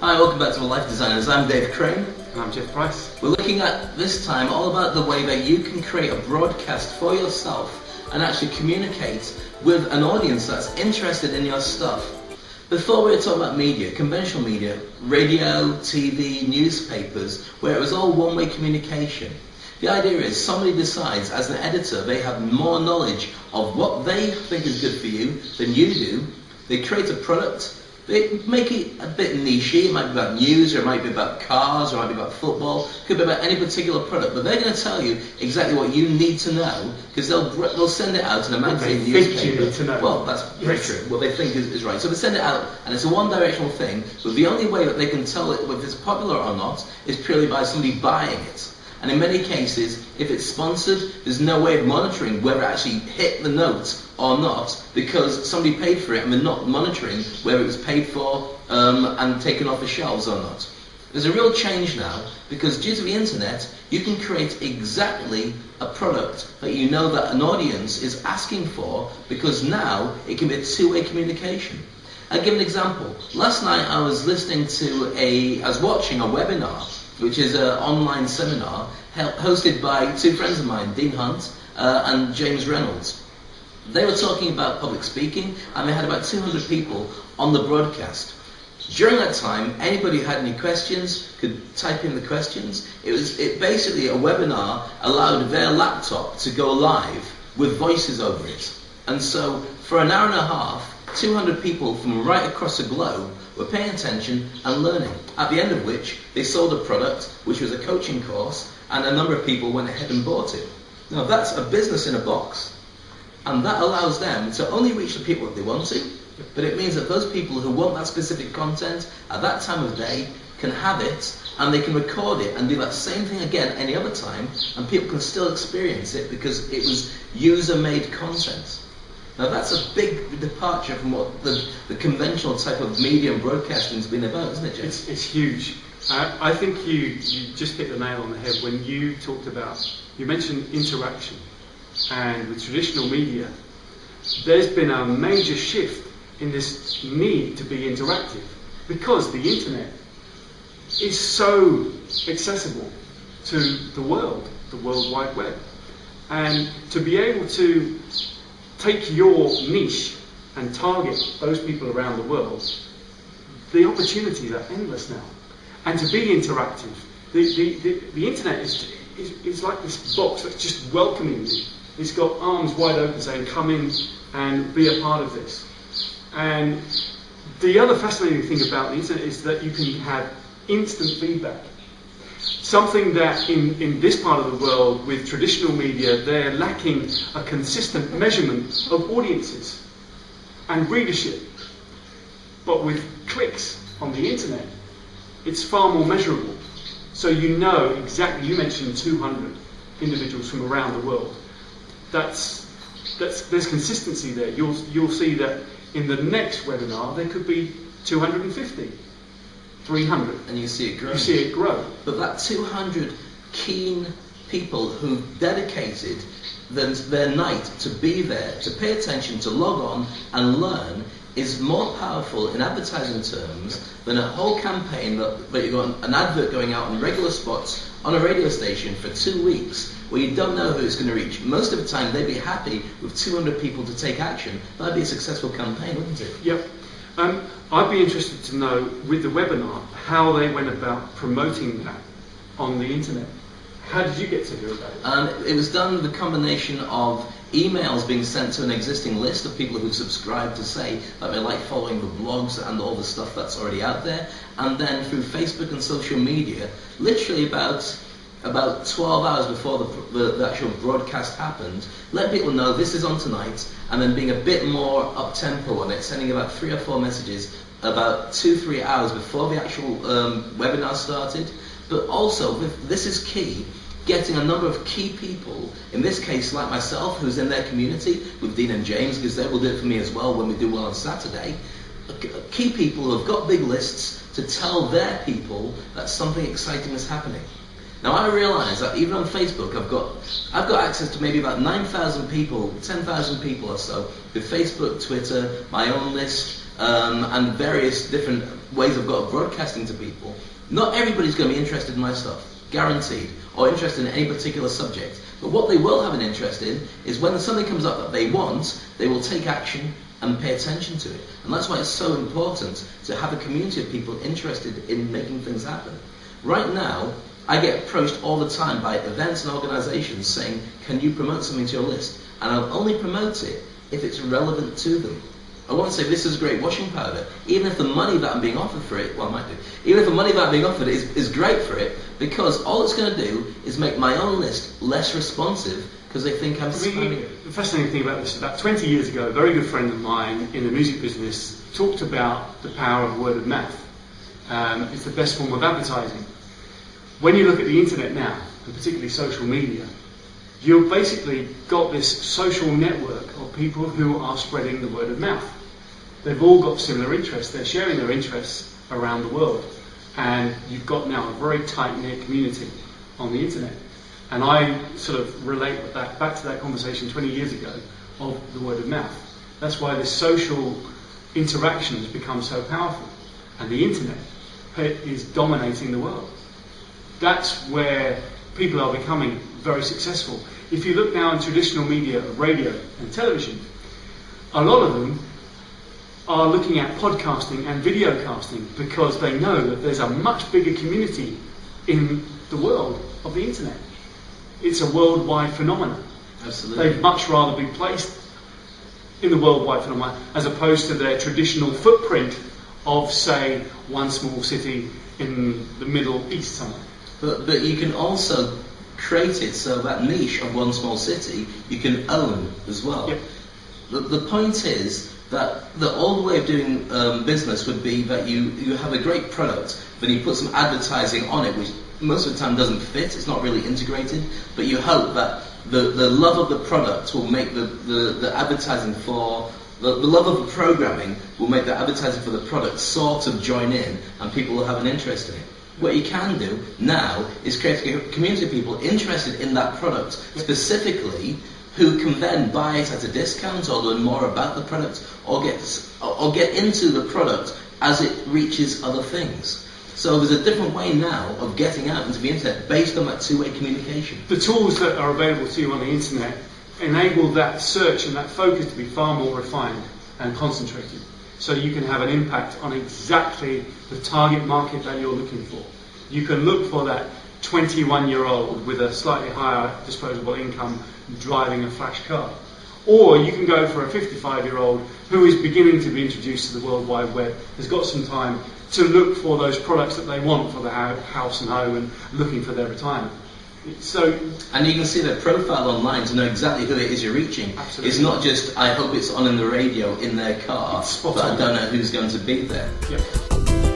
Hi, welcome back to Life Designers. I'm Dave Crane. And I'm Jeff Price. We're looking at, this time, all about the way that you can create a broadcast for yourself and actually communicate with an audience that's interested in your stuff. Before we were talking about media, conventional media, radio, TV, newspapers, where it was all one-way communication. The idea is somebody decides, as an editor, they have more knowledge of what they think is good for you than you do. They create a product. They make it a bit nichey. It might be about news, or it might be about cars, or it might be about football. It could be about any particular product. But they're going to tell you exactly what you need to know, because they'll send it out in a magazine, they newspaper. think you need to know. Well, that's very true. What they think is right. So they send it out, and it's a one-directional thing. But the only way that they can tell it if it's popular or not is purely by somebody buying it. And in many cases, if it's sponsored, there's no way of monitoring whether it actually hit the note or not, because somebody paid for it and they're not monitoring whether it was paid for and taken off the shelves or not. There's a real change now, because due to the internet, you can create exactly a product that you know that an audience is asking for, because now it can be a two-way communication. I'll give an example. Last night I was watching a webinar, which is an online seminar hosted by two friends of mine, Dean Hunt and James Reynolds. They were talking about public speaking, and they had about 200 people on the broadcast. During that time, anybody who had any questions could type in the questions. It basically, a webinar allowed their laptop to go live with voices over it. And so, for an hour and a half, 200 people from right across the globe were paying attention and learning, at the end of which they sold a product, which was a coaching course, and a number of people went ahead and bought it. Now that's a business in a box, and that allows them to only reach the people that they want to, but it means that those people who want that specific content at that time of day can have it, and they can record it and do that same thing again any other time, and people can still experience it because it was user-made content. Now that's a big departure from what the conventional type of media and broadcasting has been about, isn't it, Jeff? It's huge. I think you just hit the nail on the head when you talked about, you mentioned interaction, and with traditional media, there's been a major shift in this need to be interactive, because the internet is so accessible to the World Wide Web, and to be able to take your niche and target those people around the world, the opportunities are endless now. And to be interactive, the internet is like this box that's just welcoming you. It's got arms wide open saying, come in and be a part of this. And the other fascinating thing about the internet is that you can have instant feedback. Something that in this part of the world, with traditional media, they're lacking a consistent measurement of audiences and readership. But with clicks on the internet, it's far more measurable. So you know exactly, you mentioned 200 individuals from around the world. There's consistency there. You'll see that in the next webinar there could be 250. 300. And you see it grow. You see it grow. But that 200 keen people who dedicated their night to be there, to pay attention, to log on and learn, is more powerful in advertising terms than a whole campaign that you've got an advert going out on regular spots on a radio station for 2 weeks where you don't know who it's going to reach. Most of the time they'd be happy with 200 people to take action. That'd be a successful campaign, wouldn't it? Yep. I'd be interested to know, with the webinar, how they went about promoting that on the internet. How did you get to hear about it? It was done with a combination of emails being sent to an existing list of people who subscribe to say that they like following the blogs and all the stuff that's already out there, and then through Facebook and social media, literally about 12 hours before the actual broadcast happened, let people know this is on tonight, and then being a bit more up-tempo on it, sending about 3 or 4 messages about 2-3 hours before the actual webinar started. But also, this is key, getting a number of key people, in this case like myself, who's in their community, with Dean and James, because they will do it for me as well when we do one on Saturday, key people who have got big lists to tell their people that something exciting is happening. Now I realise that even on Facebook I've got access to maybe about 9,000 people, 10,000 people or so, with Facebook, Twitter, my own list, and various different ways I've got of broadcasting to people, not everybody's going to be interested in my stuff, guaranteed, or interested in any particular subject. But what they will have an interest in is when something comes up that they want, they will take action and pay attention to it. And that's why it's so important to have a community of people interested in making things happen. Right now, I get approached all the time by events and organisations saying, can you promote something to your list? And I'll only promote it if it's relevant to them. I want to say this is great washing powder, even if the money that I'm being offered for it, well I might do, even if the money that I'm being offered is great for it, because all it's going to do is make my own list less responsive because they think I'm spamming it. The fascinating thing about this, about 20 years ago, a very good friend of mine in the music business talked about the power of word of mouth. It's the best form of advertising. When you look at the internet now, and particularly social media, you've basically got this social network of people who are spreading the word of mouth. They've all got similar interests. They're sharing their interests around the world. And you've got now a very tight-knit community on the internet. And I sort of relate that back to that conversation 20 years ago of the word of mouth. That's why this social interaction has become so powerful. And the internet is dominating the world. That's where people are becoming very successful. If you look now in traditional media of radio and television, a lot of them are looking at podcasting and video casting because they know that there's a much bigger community in the world of the internet. It's a worldwide phenomenon. Absolutely. They'd much rather be placed in the worldwide phenomenon as opposed to their traditional footprint of, say, one small city in the Middle East somewhere. But you can also create it so that niche of one small city you can own as well. Yep. The point is that the old way of doing business would be that you have a great product, then you put some advertising on it, which most of the time doesn't fit, it's not really integrated, but you hope that the love of the product will make the advertising for, the love of the programming will make the advertising for the product sort of join in and people will have an interest in it. What you can do now is create a community of people interested in that product specifically, who can then buy it at a discount or learn more about the product or get into the product as it reaches other things. So there's a different way now of getting out into the internet based on that two-way communication. The tools that are available to you on the internet enable that search and that focus to be far more refined and concentrated. So you can have an impact on exactly the target market that you're looking for. You can look for that 21-year-old with a slightly higher disposable income driving a flash car. Or you can go for a 55-year-old who is beginning to be introduced to the World Wide Web, has got some time to look for those products that they want for the house and home and looking for their retirement. And you can see their profile online to know exactly who it is you're reaching. Absolutely. It's not just, I hope it's on in the radio in their car, but I don't know who's going to be there. Yep.